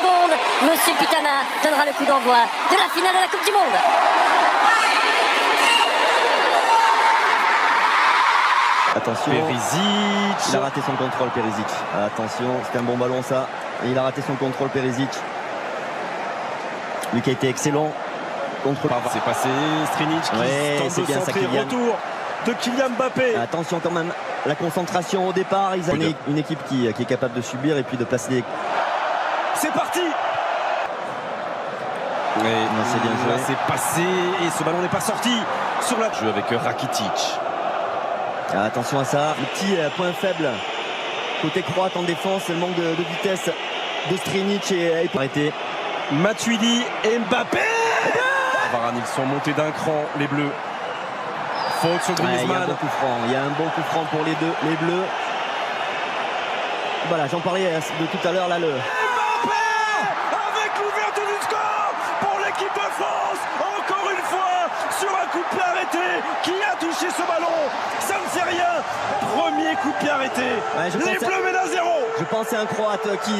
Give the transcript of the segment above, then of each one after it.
secondes, Monsieur Pitana donnera le coup d'envoi de la finale de la Coupe du Monde. Attention, Perisic. il a raté son contrôle, Perisic. Attention, c'était un bon ballon ça. Et il a raté son contrôle, Perisic. Lui qui a été excellent. C'est passé, Strinic qui tente de centrer, retour de Kylian Mbappé. Attention quand même, la concentration au départ. Ils ont une équipe qui est capable de subir et puis de placer. C'est parti. C'est bien joué. C'est passé et ce ballon n'est pas sorti sur la jeu avec Rakitic. Attention à ça, le petit point faible côté croate en défense, le manque de vitesse de Strinic et arrêté. Matuidi et Mbappé. Varane, ils sont montés d'un cran, les Bleus. Faute sur Griezmann. Il y a un bon coup franc, il y a un bon coup franc pour les Bleus. Voilà, j'en parlais de tout à l'heure là. Mbappé avec l'ouverture du score pour l'équipe de France. Encore une fois sur un coup de pied arrêté. Qui a touché ce ballon? Ça ne fait rien. Premier coup de pied arrêté. Les Bleus mènent à 0. Je pense à un Croate qui...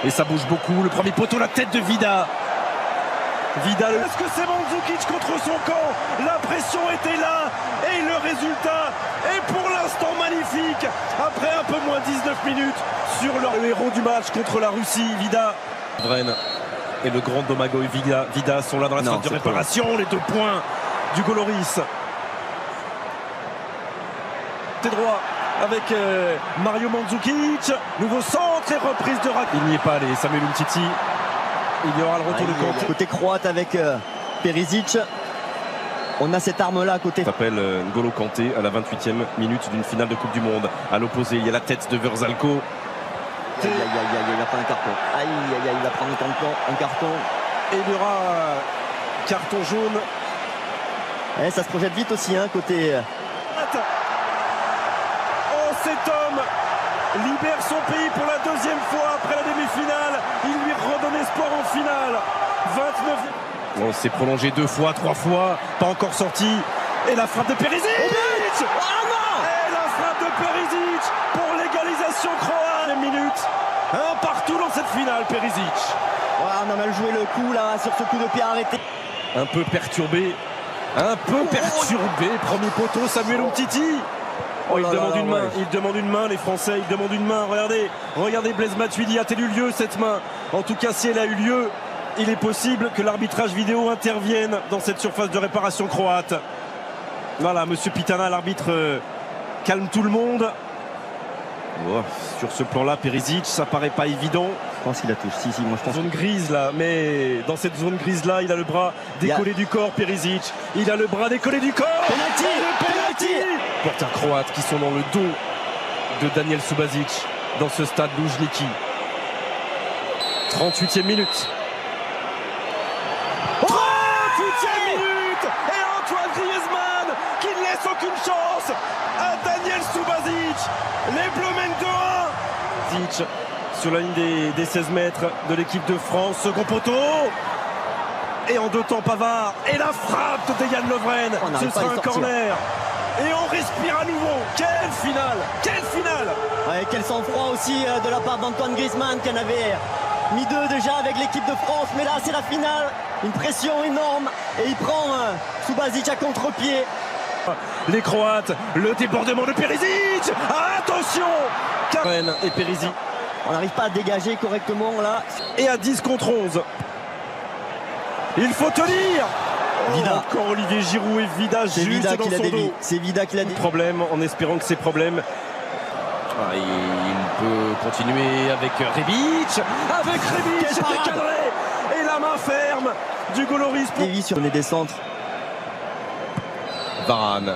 Et ça bouge beaucoup. Le premier poteau, la tête de Vida. Est-ce que c'est Mandzukic contre son camp? La pression était là et le résultat est pour l'instant magnifique. Après un peu moins 19 minutes sur le héros du match contre la Russie, Vida. Vren et le grand Domagoj Vida sont là dans la phase de réparation. Les 2 points du Goloris. C'est droit avec Mario Mandzukic. Nouveau centre et reprise de Rakitic. Il n'y est pas allé, Samuel Umtiti. Il y aura le retour de Kanté. Côté croate avec Perisic. On a cette arme là à côté. S'appelle N'Golo Kanté à la 28e minute d'une finale de Coupe du Monde. À l'opposé, il y a la tête de Verzalco. Il va prendre un carton. Il va prendre un carton. Et il y aura carton jaune. Et ça se projette vite aussi, hein, côté. Oh, cet homme libère son pays pour la 2e fois après la demi-finale. Il lui redonne espoir en finale. 29. On s'est prolongé 2 fois, 3 fois. Pas encore sorti. Et la frappe de Perisic. Oh non! Et la frappe de Perisic pour l'égalisation croate. Minute. Un partout dans cette finale, Perisic. On a mal joué le coup là sur ce coup de pied arrêté. Un peu perturbé. Premier poteau, Samuel Umtiti. Il demande une main, les Français, ils demandent une main. Regardez Blaise Matuidi, a-t-elle eu lieu cette main? En tout cas, si elle a eu lieu, il est possible que l'arbitrage vidéo intervienne dans cette surface de réparation croate. Voilà, Monsieur Pitana, l'arbitre, calme tout le monde. Oh, sur ce plan-là, Perisic, ça paraît pas évident. Je pense qu'il a touché. Si, moi je pense. Zone grise là, mais dans cette zone grise-là, il a le bras décollé du corps, Perisic. Il a le bras décollé du corps. Penalty. Porteurs croates qui sont dans le dos de Daniel Subasic dans ce stade Luzhniki. 38e minute. 38e minute. Et Antoine Griezmann qui ne laisse aucune chance à Daniel Subasic. Les Bleus mènent 2-1. Sur la ligne des 16 mètres de l'équipe de France. Second poteau. Et en 2 temps, Pavard. Et la frappe de Dejan Lovren. Ce sera un corner. Et on respire à nouveau. Quelle finale. Quel sang-froid aussi de la part d'Antoine Griezmann qui en avait mis 2 déjà avec l'équipe de France. Mais là, c'est la finale. Une pression énorme. Et il prend Subasic à contre-pied. Les Croates, le débordement de Perisic. Attention, Karen et Perisic. On n'arrive pas à dégager correctement là. Et à 10 contre 11. Il faut tenir. Vida. Encore Olivier Giroud et Vida juste dans son dos. C'est Vida qui l'a dit. Problème, en espérant que ces problèmes. Il peut continuer avec Rebic. C'est cadré. Et la main ferme du Goloris. Lévi sur les centres. Varane.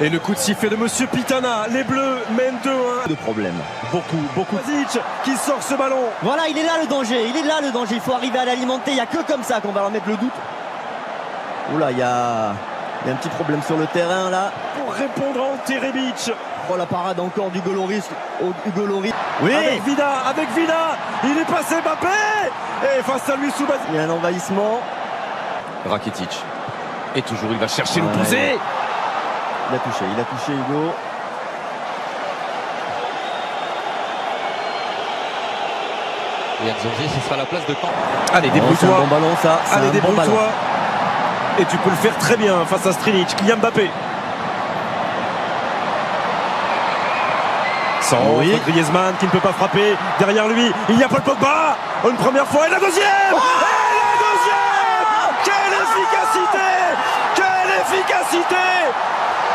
Et le coup de sifflet de Monsieur Pitana. Les Bleus mènent 2-1. De problème. Beaucoup. Subasic qui sort ce ballon. Voilà, il est là le danger. Il faut arriver à l'alimenter. Il n'y a que comme ça qu'on va leur mettre le doute. Oula, il y a un petit problème sur le terrain là. Pour répondre à Ante Rebic. Oh, la parade encore du Goloris. Oui. Avec Vida. Il est passé Mbappé. Et face à lui Subasic. Il y a un envahissement. Rakitic. Et toujours il va chercher l'opposé. Il a touché Hugo. Et Nzonzi, ce sera la place de camp. Allez, C'est un débrouille-toi. bon ballon ça. C'est Allez, un bon ballon. débrouille-toi. Et tu peux le faire très bien face à Strinic. Kylian Mbappé. Centre, Oui. Griezmann qui ne peut pas frapper. Derrière lui, il y a Paul Pogba. Une première fois et la deuxième. Et la deuxième. Quelle efficacité. Quelle efficacité.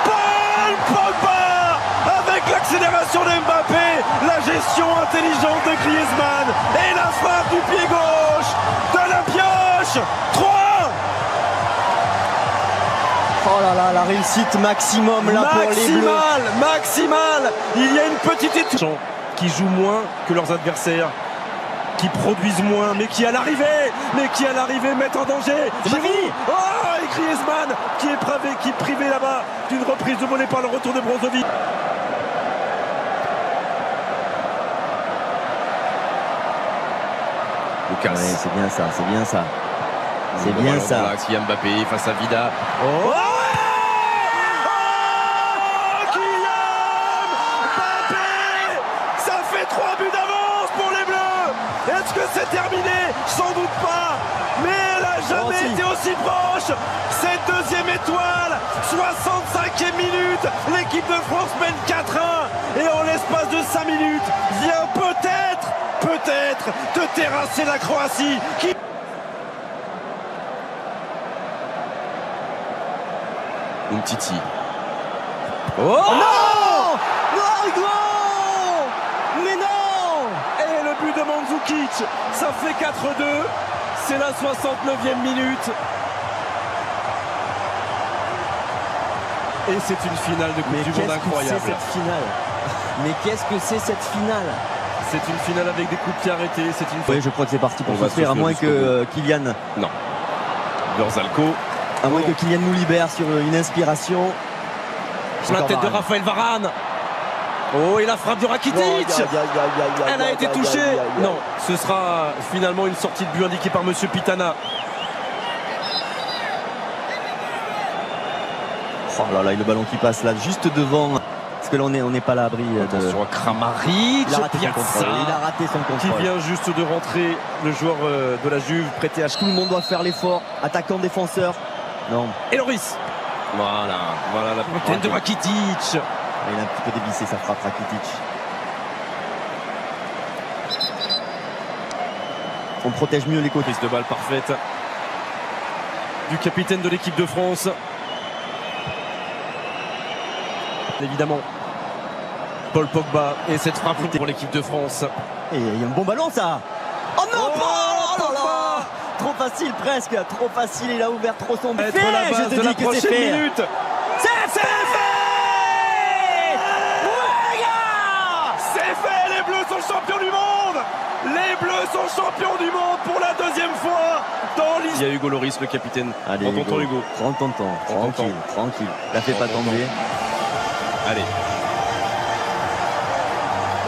Paul Pogba avec l'accélération de Mbappé, la gestion intelligente de Griezmann et la frappe du pied gauche de la pioche. 3. Oh là là, la réussite maximum là pour les Bleus. Maximal. Il y a une petite étoile qui jouent moins que leurs adversaires, qui produisent moins, mais qui à l'arrivée mettent en danger. C'est pas Giroud. fini. Oh, et Griezmann qui est privé là-bas d'une reprise de volée par le retour de Brozovic. Lucas. Ouais, c'est bien ça, c'est bien ça. C'est Le bien ballon ça. dans l'axe, Kylian Mbappé face à Vida. Oh, Kylian Mbappé. Ça fait 3 buts d'avance pour les Bleus. Est-ce que c'est terminé? Sans doute pas. Mais elle n'a jamais si. été aussi proche. Cette deuxième étoile, 65e minute. L'équipe de France mène 4-1. Et en l'espace de 5 minutes, vient peut-être de terrasser la Croatie. Qui... Umtiti. Oh, Non, Hugo. Mais non. et le but de Mandzukic, ça fait 4-2. C'est la 69e minute. Et c'est une finale de Mais Coupe du qu'est-ce Monde que c'est incroyable. cette finale? Mais qu'est-ce que c'est cette finale? C'est une finale avec des coups de pied arrêtés. C'est une Oui, je crois que c'est parti pour On va souffrir, à souffler moins jusqu'au que Kylian, Berzalco. à moins que Kylian nous libère sur une inspiration. Sur la Encore tête de Varane. Raphaël Varane. Oh, et la frappe de Rakitic. Elle a été touchée. Non, ce sera finalement une sortie de but indiquée par Monsieur Pitana. Oh là là, et le ballon qui passe là, juste devant. Parce que là, on n'est pas à l'abri de. Attention à Kramaric. Il a raté son Piazza, contrôle. Il a raté son qui contrôle. vient juste de rentrer, le joueur de la Juve, prêté à Tout le monde doit faire l'effort. Attaquant, défenseur. Non. Et Loris. Voilà la tête de Rakitic. Il a un petit peu dévissé sa frappe, Rakitic. On protège mieux les côtés. Prise de balle parfaite du capitaine de l'équipe de France. Évidemment, Paul Pogba et cette frappe pour l'équipe de France. Et il y a un bon ballon ça. Oh non, Oh, oh là là. Pogba. Trop facile presque, trop facile, il a ouvert trop son but. Être la base Je de te la dis que c'est prochaine fait. minute. C'est fait. Ouais, gars. C'est fait, les Bleus sont champions du monde. Les Bleus sont champions du monde pour la deuxième fois dans l'histoire. Il y a Hugo Loris, le capitaine. Allez, Prends ton temps, Hugo. Prends ton temps, Prends ton tranquille, tranquille. La fais Prends pas ton tomber. Allez.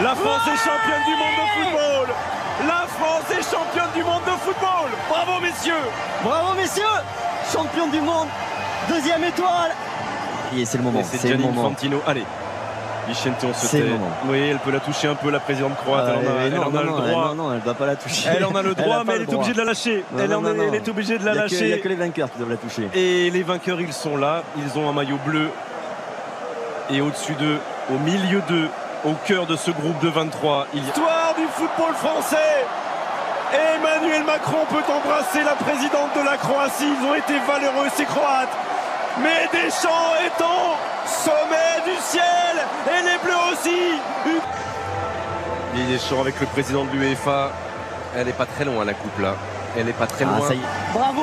La France est championne du monde de football. La France est championne du monde de football. Bravo, messieurs. Bravo messieurs, champion du monde, deuxième étoile. Et c'est le moment, Et c'est c'est le Gianni moment. Infantino. Allez. Vicente, on se C'est le tait. moment. Oui, elle peut la toucher un peu, la présidente croate. Elle en a le droit. Non, elle ne doit pas la toucher. Elle en a le droit, pas mais elle le est droit. obligée de la lâcher. Non, Elle non, non. est obligée de la Il n'y a lâcher. que les vainqueurs qui doivent la toucher. Et les vainqueurs, ils sont là. Ils ont un maillot bleu. Et au-dessus d'eux, au milieu d'eux, au cœur de ce groupe de 23, il y a l'histoire du football français. Emmanuel Macron peut embrasser la présidente de la Croatie. Ils ont été valeureux, ces Croates. Mais Deschamps est au sommet du ciel. Et les Bleus aussi. Didier Deschamps avec le président de l'UEFA. Elle n'est pas très loin, la coupe là. Elle n'est pas très loin. Ah, ça y est. Bravo.